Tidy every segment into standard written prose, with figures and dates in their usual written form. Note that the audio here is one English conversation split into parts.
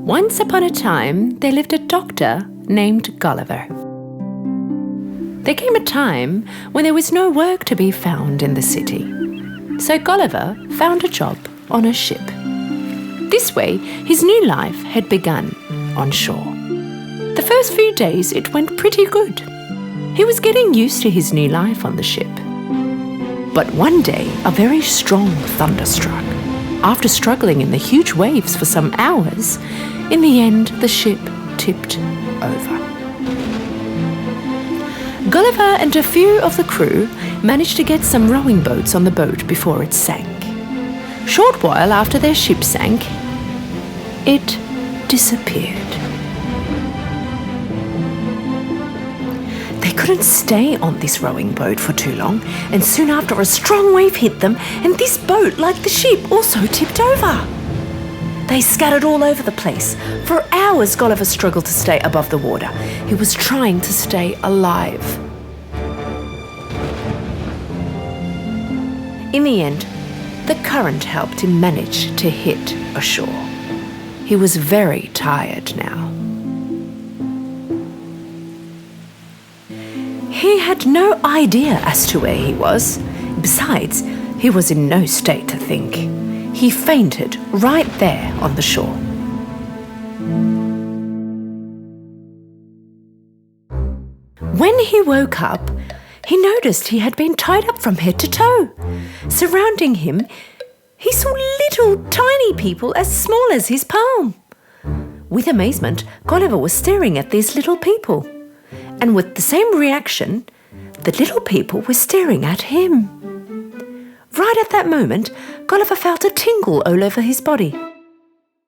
Once upon a time, there lived a doctor named Gulliver. There came a time when there was no work to be found in the city. So Gulliver found a job on a ship. This way, his new life had begun on shore. The first few days it went pretty good. He was getting used to his new life on the ship. But one day, a very strong thunder struck. After struggling in the huge waves for some hours, in the end the ship tipped over. Gulliver and a few of the crew managed to get some rowing boats on the boat before it sank. Short while after their ship sank, it disappeared. They couldn't stay on this rowing boat for too long, and soon after a strong wave hit them, and this boat, like the ship, also tipped over. They scattered all over the place. For hours, Gulliver struggled to stay above the water. He was trying to stay alive. In the end, the current helped him manage to hit ashore. He was very tired now. He had no idea as to where he was. Besides, he was in no state to think. He fainted right there on the shore. When he woke up, he noticed he had been tied up from head to toe. Surrounding him, he saw little tiny people as small as his palm. With amazement, Gulliver was staring at these little people. And with the same reaction, the little people were staring at him. Right at that moment, Gulliver felt a tingle all over his body.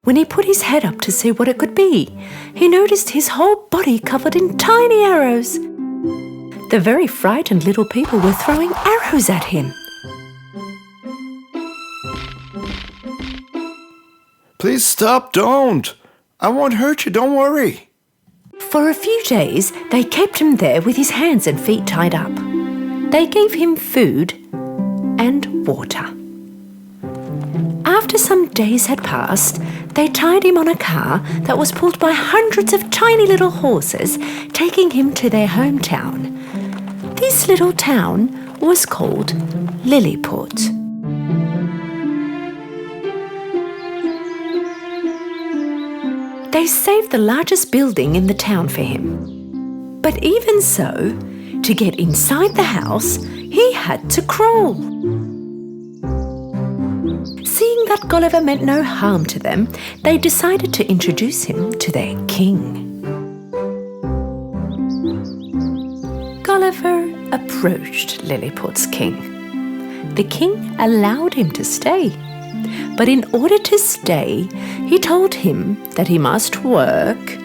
When he put his head up to see what it could be, he noticed his whole body covered in tiny arrows. The very frightened little people were throwing arrows at him. Please stop, don't. I won't hurt you, don't worry. For a few days, they kept him there with his hands and feet tied up. They gave him food and water. After some days had passed, they tied him on a car that was pulled by hundreds of tiny little horses, taking him to their hometown. This little town was called Lilliput. They saved the largest building in the town for him. But even so, to get inside the house, he had to crawl. Seeing that Gulliver meant no harm to them, they decided to introduce him to their king. Gulliver approached Lilliput's king. The king allowed him to stay. But in order to stay, he told him that he must work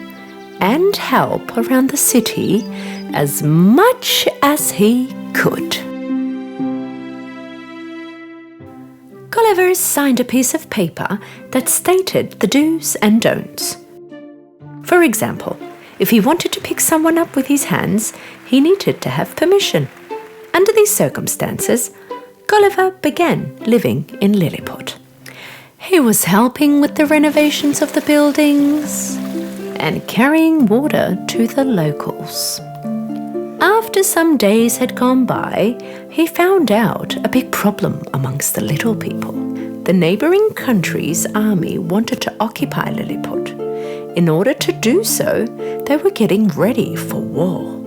and help around the city as much as he could. Gulliver signed a piece of paper that stated the do's and don'ts. For example, if he wanted to pick someone up with his hands, he needed to have permission. Under these circumstances, Gulliver began living in Lilliput. He was helping with the renovations of the buildings and carrying water to the locals. After some days had gone by, he found out a big problem amongst the little people. The neighbouring country's army wanted to occupy Lilliput. In order to do so, they were getting ready for war.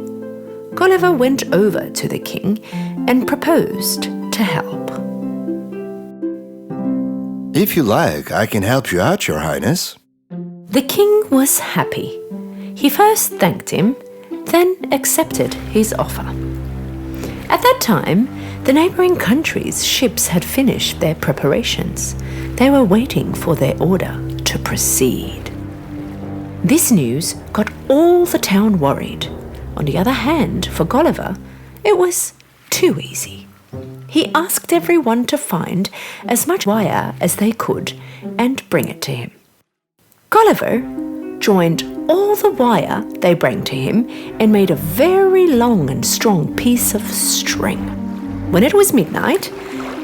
Gulliver went over to the king and proposed to help. If you like, I can help you out, Your Highness. The king was happy. He first thanked him, then accepted his offer. At that time, the neighbouring countries' ships had finished their preparations. They were waiting for their order to proceed. This news got all the town worried. On the other hand, for Gulliver, it was too easy. He asked everyone to find as much wire as they could and bring it to him. Gulliver joined all the wire they brought to him and made a very long and strong piece of string. When it was midnight,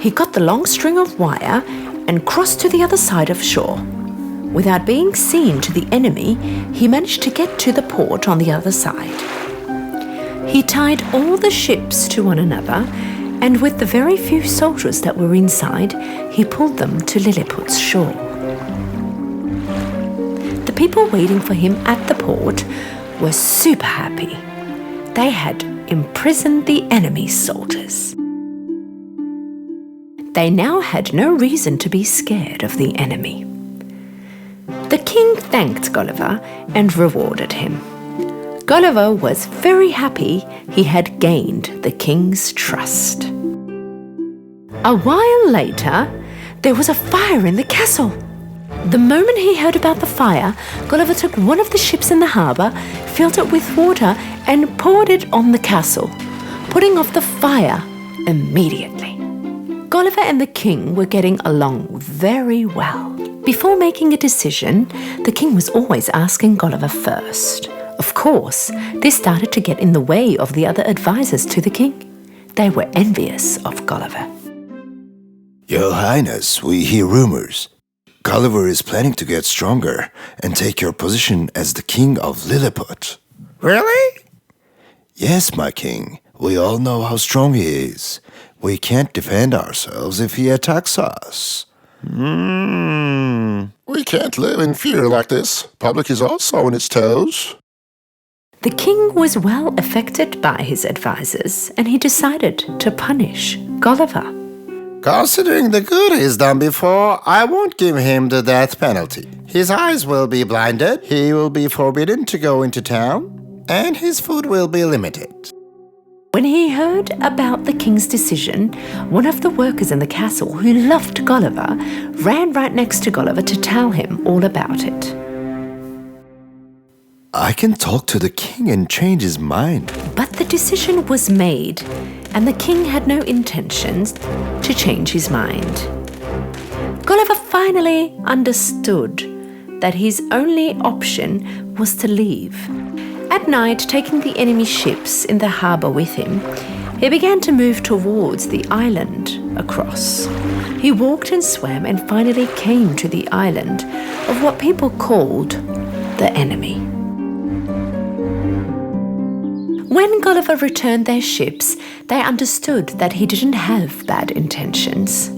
he got the long string of wire and crossed to the other side of shore. Without being seen to the enemy, he managed to get to the port on the other side. He tied all the ships to one another, and with the very few soldiers that were inside, he pulled them to Lilliput's shore. The people waiting for him at the port were super happy. They had imprisoned the enemy's soldiers. They now had no reason to be scared of the enemy. The king thanked Gulliver and rewarded him. Gulliver was very happy he had gained the king's trust. A while later, there was a fire in the castle. The moment he heard about the fire, Gulliver took one of the ships in the harbour, filled it with water, and poured it on the castle, putting off the fire immediately. Gulliver and the king were getting along very well. Before making a decision, the king was always asking Gulliver first. Of course, this started to get in the way of the other advisors to the king. They were envious of Gulliver. Your Highness, we hear rumors. Gulliver is planning to get stronger and take your position as the king of Lilliput. Really? Yes, my king. We all know how strong he is. We can't defend ourselves if he attacks us. We can't live in fear like this. Public is also on its toes. The king was well affected by his advisors, and he decided to punish Gulliver. Considering the good he's done before, I won't give him the death penalty. His eyes will be blinded, he will be forbidden to go into town, and his food will be limited. When he heard about the king's decision, one of the workers in the castle who loved Gulliver ran right next to Gulliver to tell him all about it. I can talk to the king and change his mind. But the decision was made, and the king had no intentions to change his mind. Gulliver finally understood that his only option was to leave. At night, taking the enemy ships in the harbour with him, he began to move towards the island across. He walked and swam and finally came to the island of what people called the enemy. When Gulliver returned their ships, they understood that he didn't have bad intentions.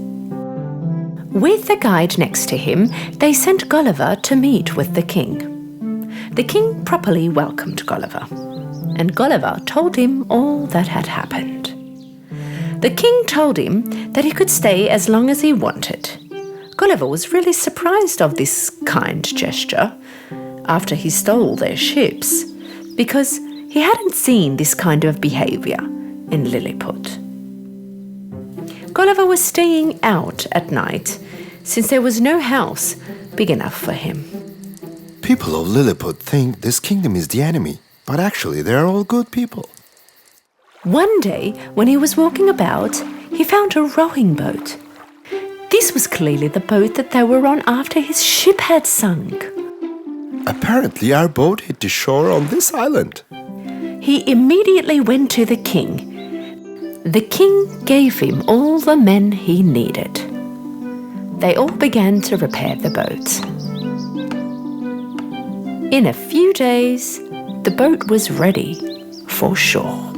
With the guide next to him, they sent Gulliver to meet with the king. The king properly welcomed Gulliver, and Gulliver told him all that had happened. The king told him that he could stay as long as he wanted. Gulliver was really surprised of this kind gesture after he stole their ships, because he hadn't seen this kind of behaviour in Lilliput. Gulliver was staying out at night since there was no house big enough for him. People of Lilliput think this kingdom is the enemy, but actually they're all good people. One day, when he was walking about, he found a rowing boat. This was clearly the boat that they were on after his ship had sunk. Apparently our boat hit the shore on this island. He immediately went to the king. The king gave him all the men he needed. They all began to repair the boat. In a few days, the boat was ready for shore.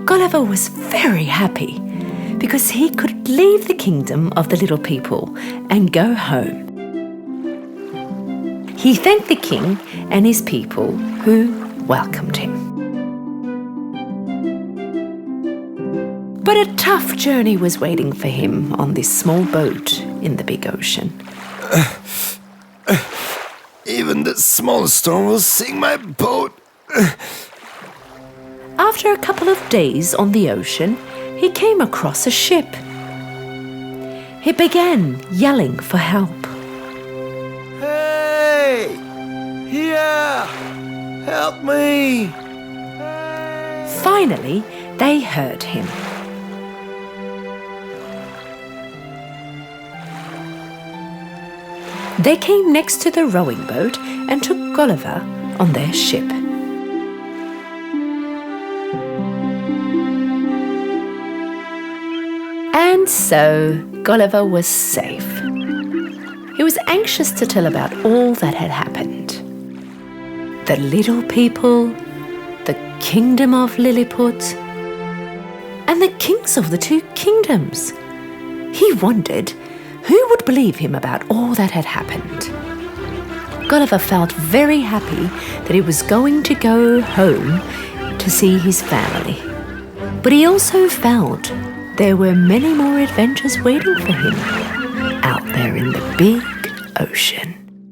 Gulliver was very happy because he could leave the kingdom of the little people and go home. He thanked the king and his people who welcomed him. But a tough journey was waiting for him on this small boat in the big ocean. Even the smallest storm will sink my boat. After a couple of days on the ocean, he came across a ship. He began yelling for help. Hey! Here! Help me! Finally, they heard him. They came next to the rowing boat and took Gulliver on their ship. And so Gulliver was safe. He was anxious to tell about all that had happened. The little people, the kingdom of Lilliput, and the kings of the two kingdoms. He wondered who would believe him about all that had happened. Gulliver felt very happy that he was going to go home to see his family. But he also felt there were many more adventures waiting for him out there in the big ocean.